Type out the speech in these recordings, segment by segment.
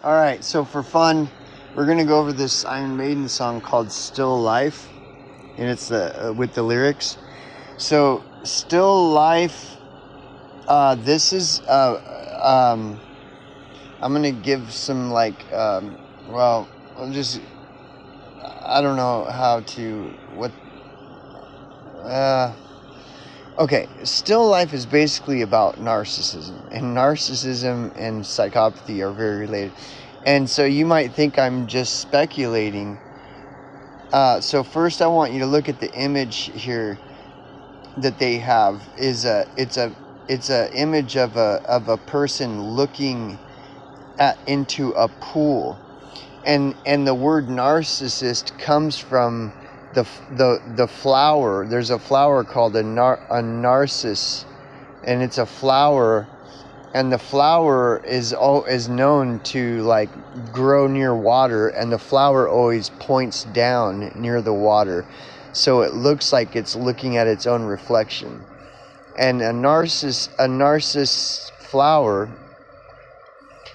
All right, so for fun, we're gonna go over this Iron Maiden song called "Still Life," and it's with the lyrics. So, "Still Life." This is. I'm gonna give some well, I'll just. I don't know how to what. Okay, "Still Life" is basically about narcissism, and narcissism and psychopathy are very related. And so you might think I'm just speculating. So first, I want you to look at the image here that they have. It's a image of a person looking into a pool, and the word narcissist comes from the flower. There's a flower called a narcissus, and it's a flower. And the flower is known to like grow near water, and the flower always points down near the water, so it looks like it's looking at its own reflection. And a narcissus flower,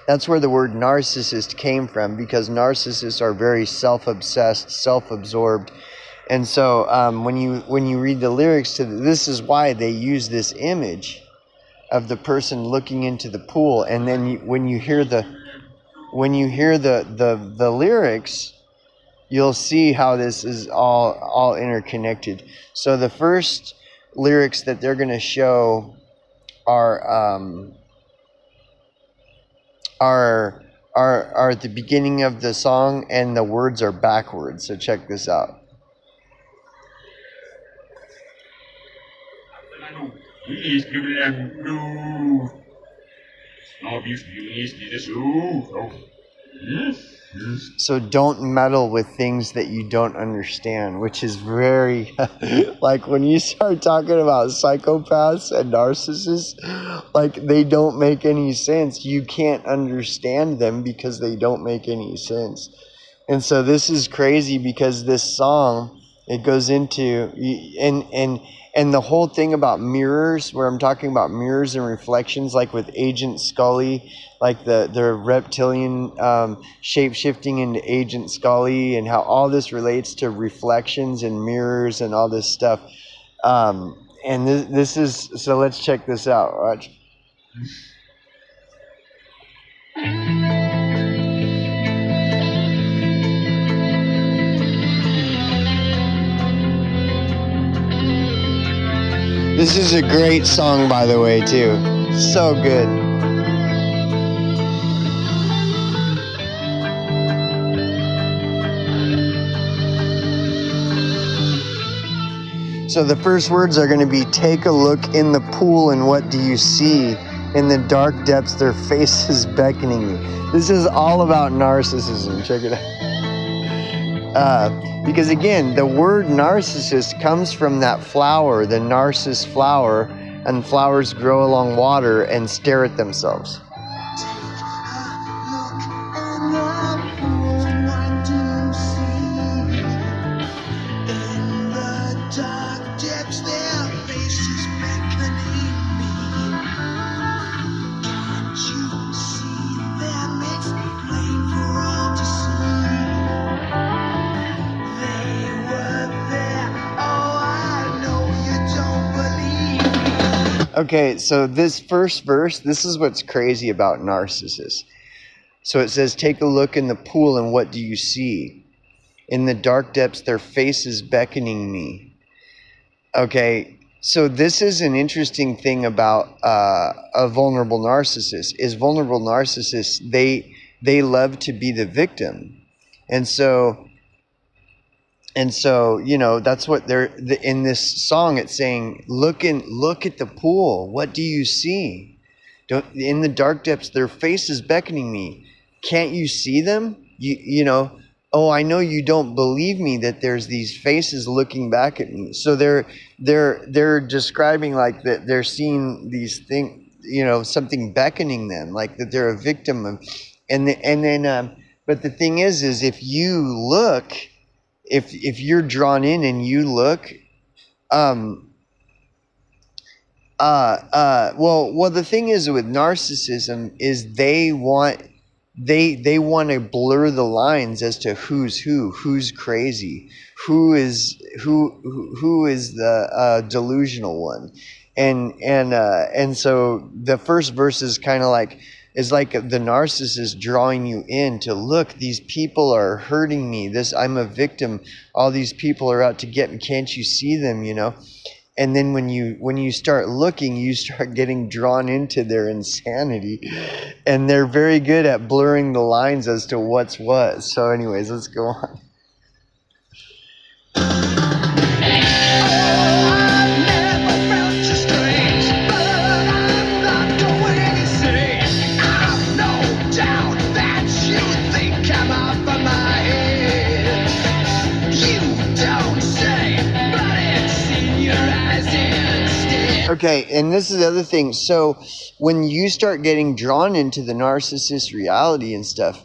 that's where the word narcissist came from, because narcissists are very self-obsessed, self-absorbed. And so when you read the lyrics to this is why they use this image of the person looking into the pool, and then when you hear the lyrics, you'll see how this is all interconnected. So the first lyrics that they're going to show are at the beginning of the song, and the words are backwards. So check this out. So don't meddle with things that you don't understand, which is very like when you start talking about psychopaths and narcissists, like they don't make any sense. You can't understand them because they don't make any sense. And so this is crazy, because this song, it goes into and the whole thing about mirrors, where I'm talking about mirrors and reflections, like with Agent Scully, like the reptilian shape-shifting into Agent Scully, and how all this relates to reflections and mirrors and all this stuff. And this is, so let's check this out. Watch. This is a great song, by the way, too. So good. So the first words are going to be, take a look in the pool and what do you see? In the dark depths, their faces beckoning you. This is all about narcissism. Check it out. Because again, the word narcissist comes from that flower, the narcissus flower, and flowers grow along water and stare at themselves. Okay, so this first verse, this is what's crazy about narcissists. So it says, take a look in the pool and what do you see? In the dark depths, their faces beckoning me. Okay, so this is an interesting thing about a vulnerable narcissist. Is vulnerable narcissists, they love to be the victim. And so, you know, that's what they're in this song. It's saying, look at the pool. What do you see? In the dark depths, their faces beckoning me. Can't you see them? You know. Oh, I know you don't believe me that there's these faces looking back at me. So they're describing like that they're seeing these things. You know, something beckoning them, like that they're a victim of. But the thing is if you look. If you're drawn in and you look, well, the thing is with narcissism is they want they want to blur the lines as to who's crazy, who is the delusional one, and so the first verse is kind of like the narcissist drawing you in to look. These people are hurting me. I'm a victim. All these people are out to get me. Can't you see them? And then when you start looking, you start getting drawn into their insanity, and they're very good at blurring the lines as to what's what. So anyways, let's go on. Okay, and this is the other thing. So when you start getting drawn into the narcissist reality and stuff,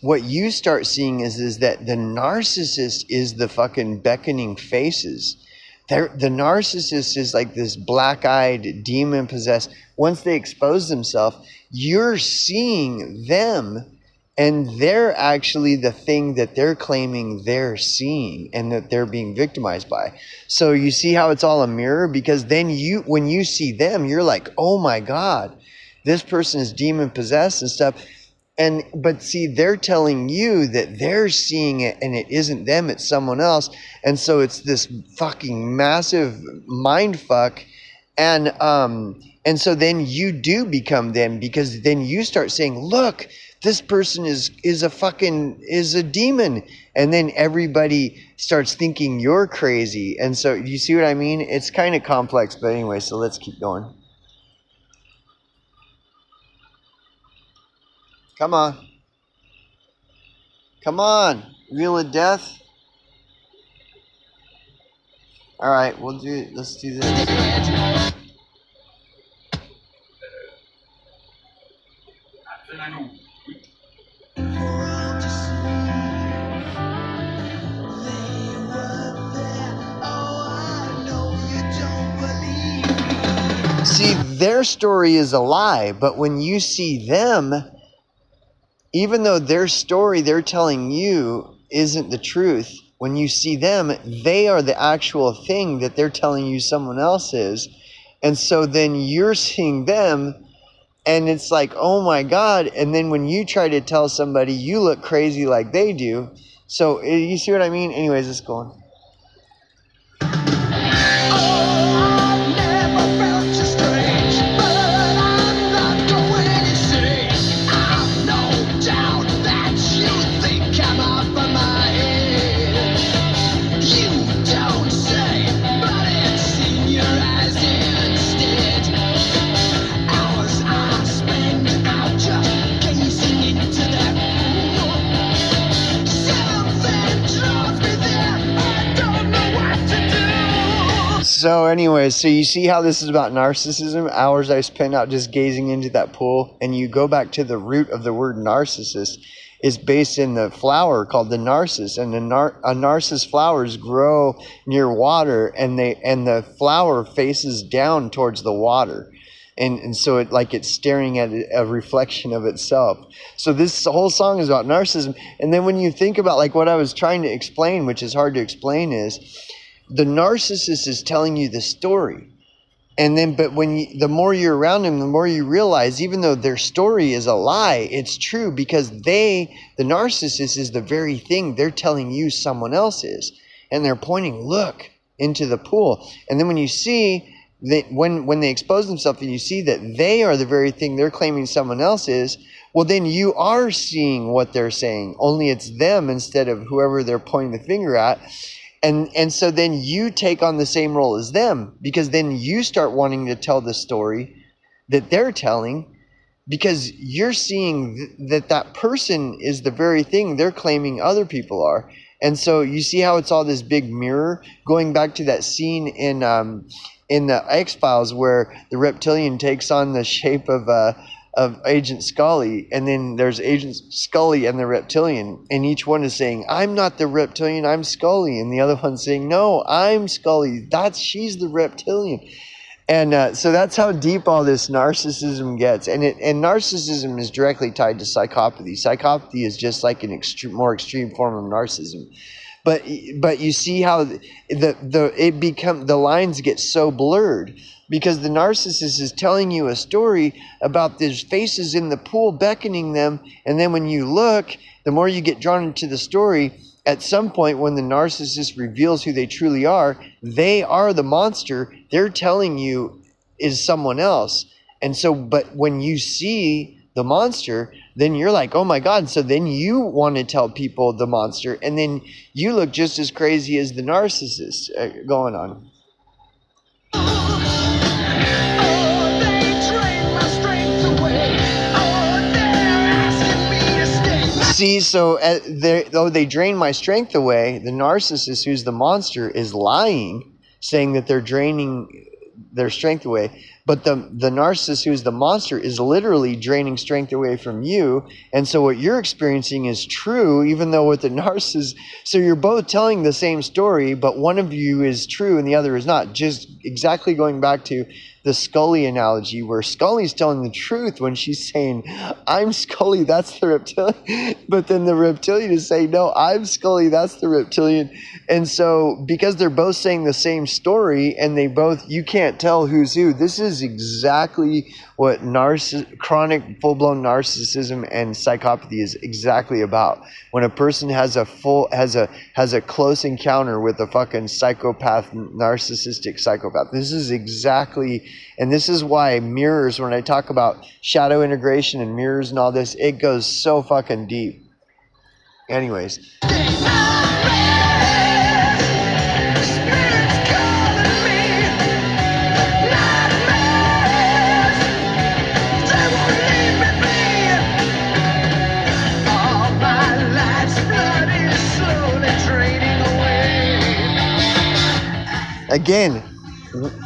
what you start seeing is that the narcissist is the fucking beckoning faces. The narcissist is like this black-eyed, demon-possessed. Once they expose themselves, you're seeing them, and they're actually the thing that they're claiming they're seeing and that they're being victimized by. So you see how it's all a mirror? Because then when you see them, you're like, oh my God, this person is demon-possessed and stuff. But see, they're telling you that they're seeing it and it isn't them, it's someone else. And so it's this fucking massive mind fuck. And so then you do become them, because then you start saying, look, this person is a demon. And then everybody starts thinking you're crazy. And so you see what I mean? It's kind of complex, but anyway, so let's keep going. Come on. Come on. Wheel of Death. All right, let's do this. See, their story is a lie, but when you see them, even though their story they're telling you isn't the truth, when you see them, they are the actual thing that they're telling you someone else is. And so then you're seeing them, and it's like, oh my God. And then when you try to tell somebody, you look crazy like they do. So you see what I mean? Anyways, let's go on. So anyway, so you see how this is about narcissism? Hours I spent out just gazing into that pool. And you go back to the root of the word narcissist is based in the flower called the narcissus. And a narcissus flowers grow near water, and the flower faces down towards the water. And so it's staring at a reflection of itself. So this whole song is about narcissism. And then when you think about like what I was trying to explain, which is hard to explain, is the narcissist is telling you the story. And then, but the more you're around them, the more you realize, even though their story is a lie, it's true, because the narcissist is the very thing they're telling you someone else is. And they're pointing, look, into the pool. And then when you see that, when they expose themselves and you see that they are the very thing they're claiming someone else is, well, then you are seeing what they're saying, only it's them instead of whoever they're pointing the finger at. And so then you take on the same role as them, because then you start wanting to tell the story that they're telling, because you're seeing that person is the very thing they're claiming other people are. And so you see how it's all this big mirror, going back to that scene in the X-Files where the reptilian takes on the shape of Agent Scully, and then there's Agent Scully and the reptilian, and each one is saying, I'm not the reptilian, I'm Scully, and the other one's saying, no, I'm Scully, she's the reptilian. And so that's how deep all this narcissism gets. And narcissism is directly tied to psychopathy. Psychopathy is just like an more extreme form of narcissism. But you see how the lines get so blurred, because the narcissist is telling you a story about these faces in the pool beckoning them, and then when you look, the more you get drawn into the story, at some point when the narcissist reveals who they truly are, they are the monster they're telling you is someone else. And so, but when you see the monster, then you're like, oh my God. So then you want to tell people the monster, and then you look just as crazy as the narcissist going on. See, so they drain my strength away. The narcissist, who's the monster, is lying, saying that they're draining their strength away. But the narcissist, who's the monster, is literally draining strength away from you. And so what you're experiencing is true, even though with the narcissist, so you're both telling the same story, but one of you is true and the other is not. Just exactly going back to the Scully analogy, where Scully's telling the truth when she's saying, I'm Scully, that's the reptilian. But then the reptilian is saying, no, I'm Scully, that's the reptilian. And so because they're both saying the same story, and you can't tell who's who. This is exactly what chronic full-blown narcissism and psychopathy is exactly about. When a person has a close encounter with a fucking psychopath, narcissistic psychopath. This is exactly, and this is why mirrors, when I talk about shadow integration and mirrors and all this, it goes so fucking deep. Anyways. Again,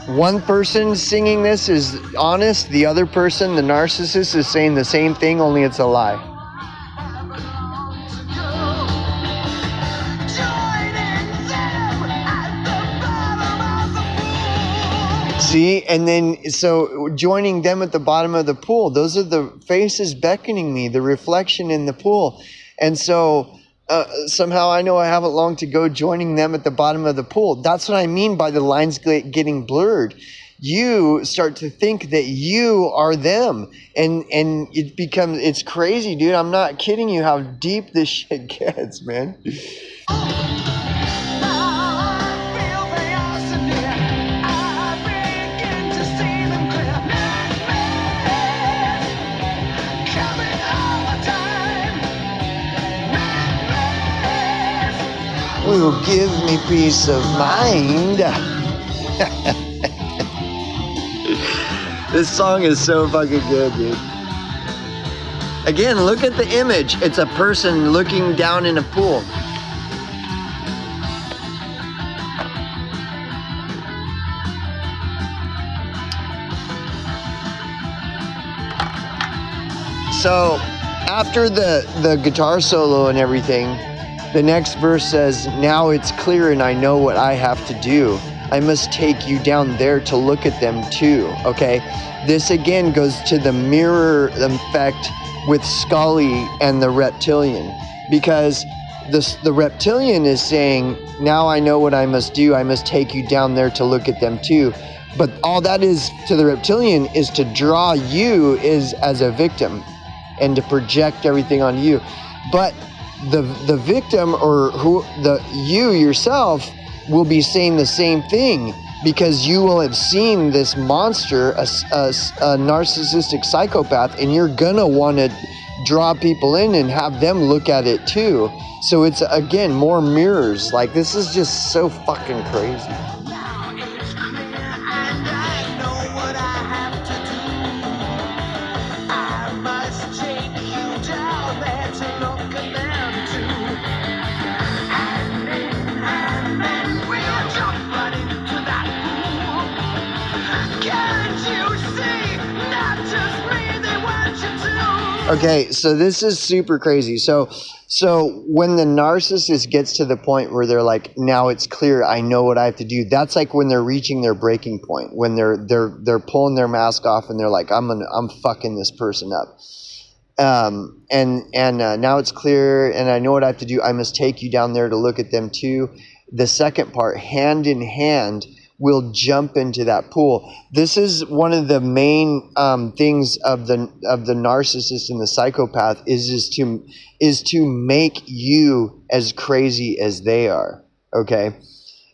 one person singing this is honest. The other person, the narcissist, is saying the same thing, only it's a lie. See, and then, so joining them at the bottom of the pool, those are the faces beckoning me, the reflection in the pool. And so somehow I know I haven't long to go joining them at the bottom of the pool. That's what I mean by the lines getting blurred. You start to think that you are them, and it's crazy, dude. I'm not kidding you how deep this shit gets, man. Will give me peace of mind. This song is so fucking good, dude. Again, look at the image. It's a person looking down in a pool. So after the guitar solo and everything, the next verse says, now it's clear and I know what I have to do. I must take you down there to look at them too. Okay, this again goes to the mirror effect with Scully and the reptilian, because the reptilian is saying, now I know what I must do. I must take you down there to look at them too. But all that is to the reptilian is to draw you as a victim and to project everything on you. But the victim, or you yourself, will be saying the same thing, because you will have seen this monster, a narcissistic psychopath, and you're gonna want to draw people in and have them look at it too. So it's, again, more mirrors. Like, this is just so fucking crazy. Okay, so this is super crazy. So when the narcissist gets to the point where they're like, now it's clear, I know what I have to do. That's like when they're reaching their breaking point, when they're pulling their mask off and they're like, I'm fucking this person up. And now it's clear, and I know what I have to do. I must take you down there to look at them too. The second part, hand in hand, will jump into that pool. This is one of the main things of the narcissist and the psychopath is to make you as crazy as they are. Okay.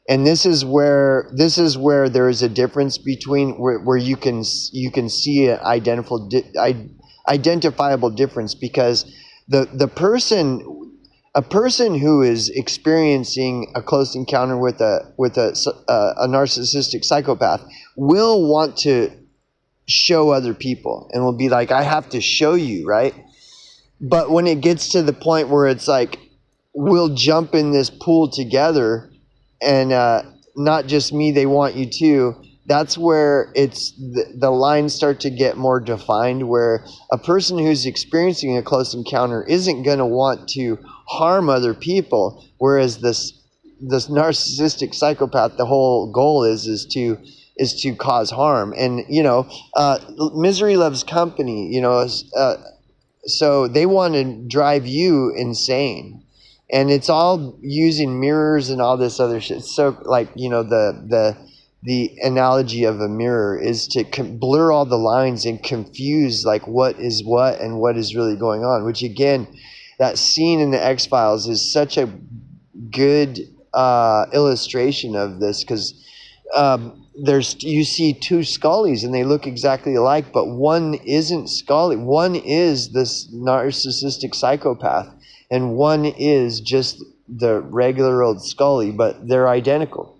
And this is where there is a difference between where you can see an identifiable difference, because the person, a person who is experiencing a close encounter with a narcissistic psychopath will want to show other people and will be like, I have to show you, right? But when it gets to the point where it's like, we'll jump in this pool together, and not just me, they want you too. That's where the lines start to get more defined, where a person who's experiencing a close encounter isn't going to want to harm other people, whereas this narcissistic psychopath, the whole goal is to cause harm. And misery loves company. So they want to drive you insane. And it's all using mirrors and all this other shit. So, like, the analogy of a mirror is to blur all the lines and confuse, like, what is what and what is really going on. Which, again, that scene in the X-Files is such a good illustration of this, because you see two Scullys and they look exactly alike, but one isn't Scully. One is this narcissistic psychopath, and one is just the regular old Scully, but they're identical.